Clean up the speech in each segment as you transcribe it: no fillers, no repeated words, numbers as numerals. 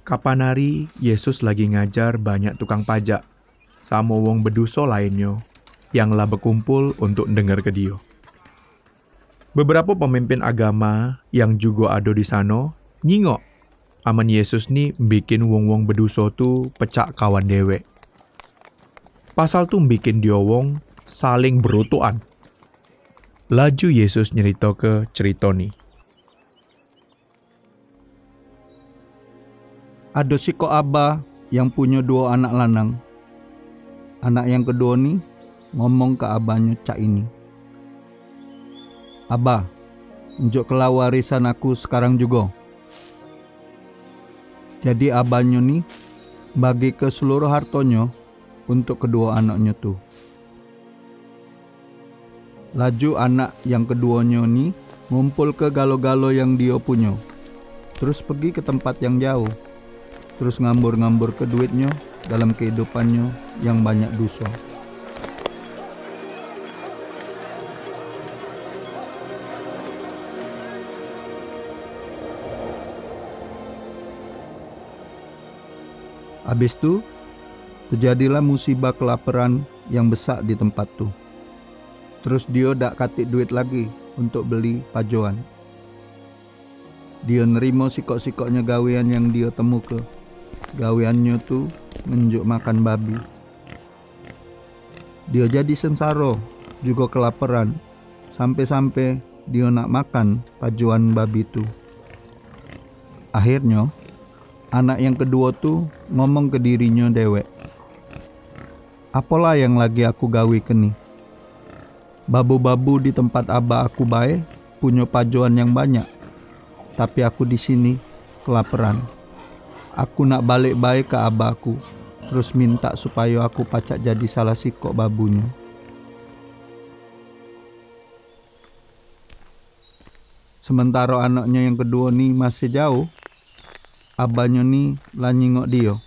Kapanari Yesus lagi ngajar banyak tukang pajak sama wong beduso lainnya yang lah berkumpul untuk dengar ke dia. Beberapa pemimpin agama yang juga ada di sana nyingok aman Yesus nih bikin wong-wong beduso tu pecah kawan dewek. Pasal tu bikin dia wong saling berutuan. Laju Yesus nyerita ke cerita nih. Ada siko abah yang punya 2 anak lanang. Anak yang kedua nih ngomong ke abahnya cak ini. Abah, njuk kelah warisan aku sekarang juga. Jadi abahnya nih bagi ke seluruh hartonya untuk kedua anaknya tuh. Laju anak yang keduanya nih ngumpul ke galo-galo yang dia punya. Terus pergi ke tempat yang jauh. Terus ngambur-ngambur ke duitnya dalam kehidupannya yang banyak dosa. Habis itu, terjadilah musibah kelaparan yang besar di tempat tuh. Terus dia dak katik duit lagi untuk beli pajoan. Dia nerima sikok-sikoknya gawean yang dia temu ke. Gaweannya tuh ngenjuk makan babi. Dia jadi sengsara, juga kelaparan, sampai-sampai dia nak makan pajuan babi tuh. Akhirnya, anak yang kedua tuh ngomong ke dirinya dewek. Apalah yang lagi aku gawe keni? Babu-babu di tempat abah aku bae punya pajuan yang banyak, tapi aku di sini kelaparan. Aku nak balik baik ke abahku, terus minta supaya aku pacak jadi salah sikok babunya. Sementara anaknya yang kedua nih masih jauh, abahnya nih lah nyingok dia.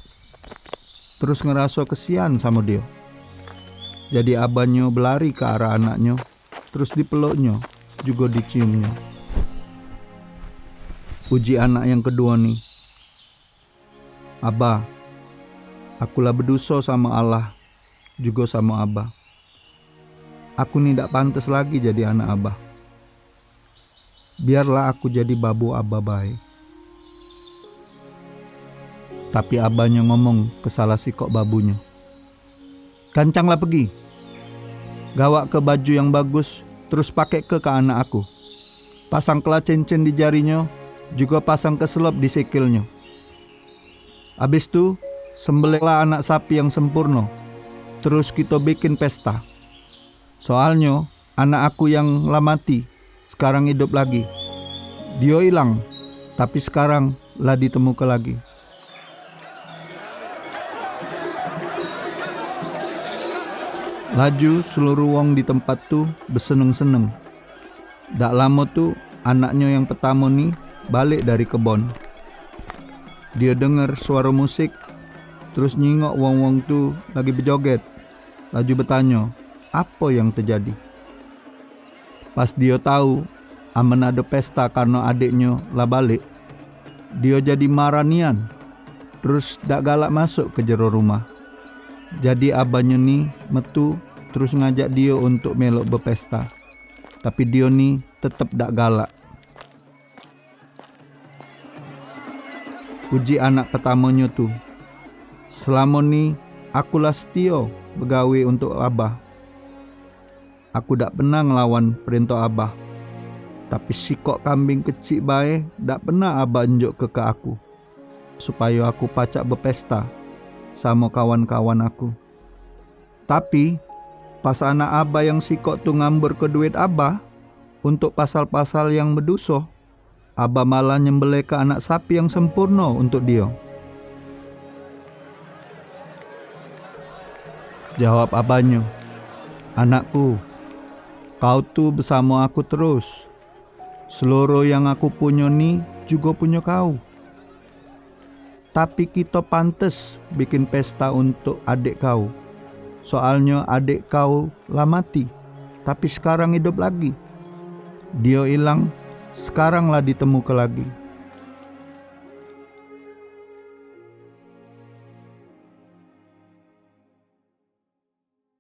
Terus ngerasa kesian sama dia. Jadi abahnya berlari ke arah anaknya, terus dipeluknya, juga diciumnya. Puji anak yang kedua nih. Abah, akulah berdosa sama Allah, juga sama abah. Aku ni tak pantas lagi jadi anak abah. Biarlah aku jadi babu abah baik. Tapi abahnya ngomong ke salah sikok babunya. Gancanglah pergi. Gawak ke baju yang bagus, terus pakai ke anak aku. Pasang kelah cincin di jarinya, juga pasang ke selop di sikilnya. Habis itu, sembelihlah anak sapi yang sempurna. Terus kita bikin pesta. Soalnya, anak aku yang lama mati, sekarang hidup lagi. Dia hilang, tapi sekarang lah ditemukan lagi. Laju seluruh wong di tempat tuh berseneng-seneng. Dak lama tuh, anaknya yang pertama nih balik dari kebon. Dia dengar suara musik, terus nyingok wong-wong tu lagi berjoget. Laju bertanya, apa yang terjadi? Pas dia tahu aman ada pesta karena adiknya lah balik, dia jadi marah nian. Terus dak galak masuk ke jero rumah. Jadi abahnya ni metu terus ngajak dia untuk melok berpesta. Tapi dia ni tetap dak galak. Puji anak pertamanya tu. Selama ni akulah setia begawe untuk abah. Aku dak pernah ngelawan perintah abah. Tapi sikok kambing kecil bae dak pernah abah unjuk ke aku. Supaya aku pacak berpesta sama kawan-kawan aku. Tapi pas anak abah yang sikok tu ngambur ke duit abah untuk pasal-pasal yang berdosa, abah malah nyembelih ke anak sapi yang sempurna untuk dia. Jawab abahnya, anakku, kau tu bersama aku terus. Seluruh yang aku punya ni juga punya kau. Tapi kita pantas bikin pesta untuk adik kau. Soalnya adik kau lah mati, tapi sekarang hidup lagi. Dia hilang, sekarang lah ditemukan lagi.